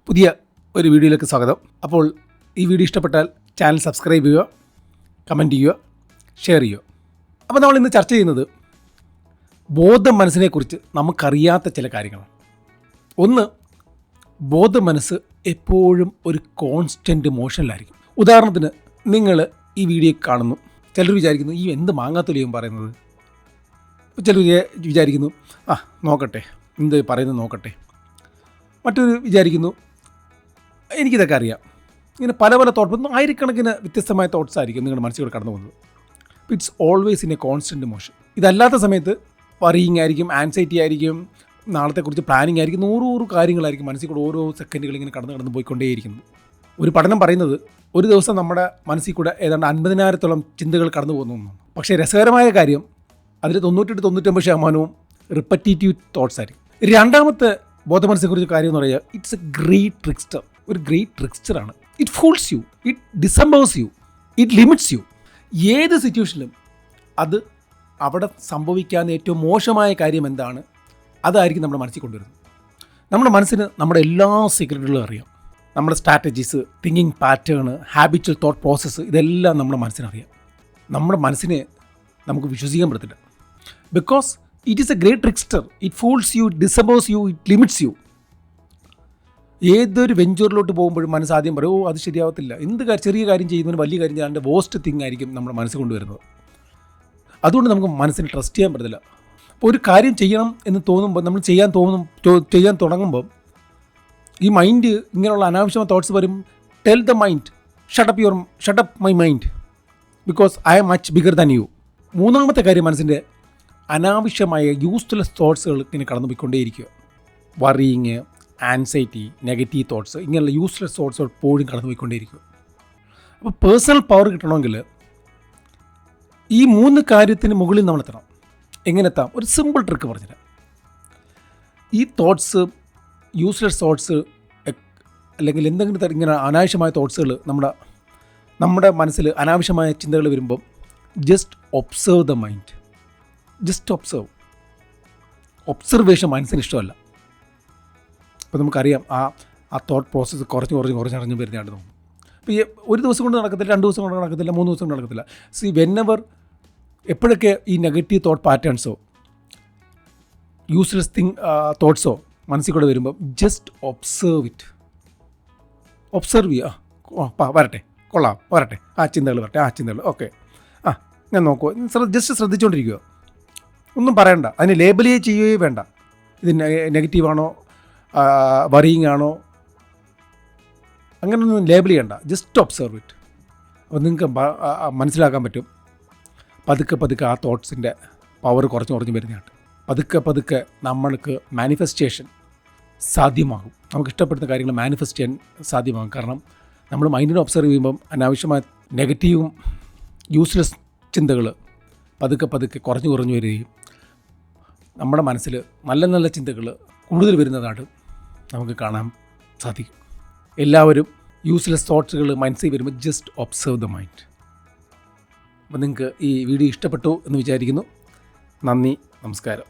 പുതിയ ഒരു വീഡിയോയിലേക്ക് സ്വാഗതം. അപ്പോൾ ഈ വീഡിയോ ഇഷ്ടപ്പെട്ടാൽ ചാനൽ സബ്സ്ക്രൈബ് ചെയ്യുക, കമൻറ്റ് ചെയ്യുക, ഷെയർ ചെയ്യുക. അപ്പോൾ നമ്മൾ ഇന്ന് ചർച്ച ചെയ്യുന്നത് ബോധ മനസ്സിനെക്കുറിച്ച് നമുക്കറിയാത്ത ചില കാര്യങ്ങളാണ്. ഒന്ന്, ബോധ മനസ്സ് എപ്പോഴും ഒരു കോൺസ്റ്റൻറ്റ് മോഷനിലായിരിക്കും. ഉദാഹരണത്തിന് നിങ്ങൾ ഈ വീഡിയോ കാണുന്നു, ചിലർ വിചാരിക്കുന്നു ഈ എന്ത് മാങ്ങാത്തൊലിയും പറയുന്നത്. ചിലർ വിചാരിക്കുന്നു നോക്കട്ടെ, എന്ത് പറയുന്നത് നോക്കട്ടെ. മറ്റൊരു വിചാരിക്കുന്നു എനിക്കിതൊക്കെ അറിയാം. ഇങ്ങനെ പല പല തോട്ട്സ്, ആയിരക്കണക്കിന് വ്യത്യസ്തമായ തോട്ട്സ് ആയിരിക്കും നിങ്ങളുടെ മനസ്സിലൂടെ കടന്നു പോകുന്നത്. It's always in a constant motion. ഇതല്ലാത്ത സമയത്ത് വറിയിങ് ആയിരിക്കും, ആൻസൈറ്റി ആയിരിക്കും, നാളത്തെക്കുറിച്ച് പ്ലാനിങ് ആയിരിക്കും, നൂറ് കാര്യങ്ങളായിരിക്കും മനസ്സിൽ കൂടെ ഓരോ സെക്കൻഡുകൾ ഇങ്ങനെ കടന്ന് പോയിക്കൊണ്ടേയിരിക്കുന്നത്. ഒരു പഠനം പറയുന്നത് ഒരു ദിവസം നമ്മുടെ മനസ്സിൽ കൂടെ ഏതാണ്ട് 50,000-ഓളം ചിന്തകൾ കടന്നു പോകുന്നു. പക്ഷേ രസകരമായ കാര്യം, അതിൽ 98-99% റിപ്പറ്റേറ്റീവ് തോട്ട്സ് ആയിരിക്കും. രണ്ടാമത്തെ ബോധമനസ്സിനെക്കുറിച്ച് കാര്യം എന്ന് പറയുക, ഇറ്റ്സ് എ ഗ്രേറ്റ് ട്രിക്സ്റ്റർ. ഒരു ഗ്രേറ്റ് ട്രിക്സ്റ്ററാണ്. It fools you, it dismembers you, it limits you. ഏത് സിറ്റുവേഷനിലും അത് അവിടെ സംഭവിക്കാൻ ഏറ്റവും മോശമായ കാര്യം എന്താണ്, അതായിരിക്കും നമ്മുടെ മനസ്സിൽ കൊണ്ടുവരുന്നത്. നമ്മുടെ മനസ്സിന് നമ്മുടെ എല്ലാ സീക്രട്ടുകളും അറിയാം. നമ്മുടെ strategies, thinking pattern, habitual thought process, ഇതെല്ലാം നമ്മുടെ മനസ്സിനറിയാം. നമ്മുടെ മനസ്സിനെ നമുക്ക് വിശ്വസിക്കാൻ പറ്റത്തില്ല. Because it is a great trickster. It fools you, it dismembers you, it limits you. ഏതൊരു വെഞ്ചറിലോട്ട് പോകുമ്പോഴും മനസ്സ് ആദ്യം പറയും, അത് ശരിയാവത്തില്ല. ചെറിയ കാര്യം ചെയ്യുന്നതിന് വലിയ കാര്യം ചെയ്യാണ്ട് വേസ്റ്റ് തിങ് ആയിരിക്കും നമ്മുടെ മനസ്സിൽ കൊണ്ടുവരുന്നത്. അതുകൊണ്ട് നമുക്ക് മനസ്സിനെ ട്രസ്റ്റ് ചെയ്യാൻ പറ്റത്തില്ല. അപ്പോൾ ഒരു കാര്യം ചെയ്യണം എന്ന് തോന്നുമ്പോൾ, നമ്മൾ ചെയ്യാൻ തുടങ്ങുമ്പോൾ ഈ മൈൻഡ് ഇങ്ങനെയുള്ള അനാവശ്യമായ തോട്ട്സ് വരും. Tell the mind shut up my mind, because I am much bigger than you. മൂന്നാമത്തെ കാര്യം, മനസ്സിൻ്റെ അനാവശ്യമായ യൂസ്ലെസ് തോട്ട്സുകൾ ഇങ്ങനെ കടന്നു പോയിക്കൊണ്ടേയിരിക്കുക. വറിയിങ്, ആൻസൈറ്റി, നെഗറ്റീവ് തോട്ട്സ്, ഇങ്ങനെയുള്ള യൂസ്ലെസ് തോട്ട്സ് എപ്പോഴും കടന്നു പോയിക്കൊണ്ടേയിരിക്കുക. അപ്പോൾ പേഴ്സണൽ പവർ കിട്ടണമെങ്കിൽ ഈ 3 കാര്യത്തിന് മുകളിൽ നമ്മൾ എത്തണം. എങ്ങനെ എത്താം? ഒരു സിമ്പിൾ ട്രിക്ക് പറഞ്ഞുതരാം. ഈ തോട്ട്സ്, യൂസ്ലെസ് തോട്ട്സ്, അല്ലെങ്കിൽ എന്തെങ്കിലും ഇങ്ങനെ അനാവശ്യമായ തോട്ട്സുകൾ നമ്മുടെ മനസ്സിൽ അനാവശ്യമായ ചിന്തകൾ വരുമ്പം just observe the mind. Just observation മനസ്സിന് ഇഷ്ടമല്ല. അപ്പോൾ നമുക്കറിയാം ആ തോട്ട് പ്രോസസ്സ് കുറഞ്ഞ് വരുന്നതായിട്ട് തോന്നും. അപ്പോൾ ഈ ഒരു ദിവസം കൊണ്ട് നടക്കത്തില്ല, 2 ദിവസം കൊണ്ട് നടക്കത്തില്ല, 3 ദിവസം കൊണ്ട് നടക്കത്തില്ല. വെന്നെവർ എപ്പോഴൊക്കെ ഈ നെഗറ്റീവ് തോട്ട് പാറ്റേൺസോ യൂസ്ലെസ് തോട്ട്സോ മനസ്സിൽ കൂടെ വരുമ്പോൾ ജസ്റ്റ് ഒബ്സർവ് ചെയ്യുക. വരട്ടെ, കൊള്ളാം, വരട്ടെ, ചിന്തകൾ ഓക്കെ, ഞാൻ നോക്കുക, ജസ്റ്റ് ശ്രദ്ധിച്ചുകൊണ്ടിരിക്കുക. ഒന്നും പറയണ്ട, അതിന് ലേബൽ ചെയ്യുകയേ വേണ്ട. ഇത് നെഗറ്റീവാണോ, വറിയിങ് ആണോ, അങ്ങനെയൊന്നും ലേബൽ ചെയ്യണ്ട. Just observe it. അപ്പോൾ നിങ്ങൾക്ക് മനസ്സിലാക്കാൻ പറ്റും പതുക്കെ ആ തോട്ട്സിൻ്റെ പവർ കുറഞ്ഞ് വരുന്നതായിട്ട്. പതുക്കെ നമ്മൾക്ക് മാനിഫെസ്റ്റേഷൻ സാധ്യമാകും. നമുക്ക് ഇഷ്ടപ്പെടുന്ന കാര്യങ്ങൾ മാനിഫെസ്റ്റ് ചെയ്യാൻ സാധ്യമാകും. കാരണം നമ്മൾ മൈൻഡിനെ ഒബ്സർവ് ചെയ്യുമ്പം അനാവശ്യമായ നെഗറ്റീവും യൂസ്ലെസ് ചിന്തകൾ പതുക്കെ കുറഞ്ഞു വരികയും നമ്മുടെ മനസ്സിൽ നല്ല ചിന്തകൾ കൂടുതൽ വരുന്നതായിട്ട് നമുക്ക് കാണാൻ സാധിക്കും. എല്ലാവരും യൂസ്ലെസ് തോട്ട്സുകൾ മനസ്സിൽ വരുമ്പോൾ ജസ്റ്റ് ഒബ്സർവ് ദ മൈൻഡ്. അപ്പോൾ നിങ്ങൾക്ക് ഈ വീഡിയോ ഇഷ്ടപ്പെട്ടു എന്ന് വിചാരിക്കുന്നു. നന്ദി, നമസ്കാരം.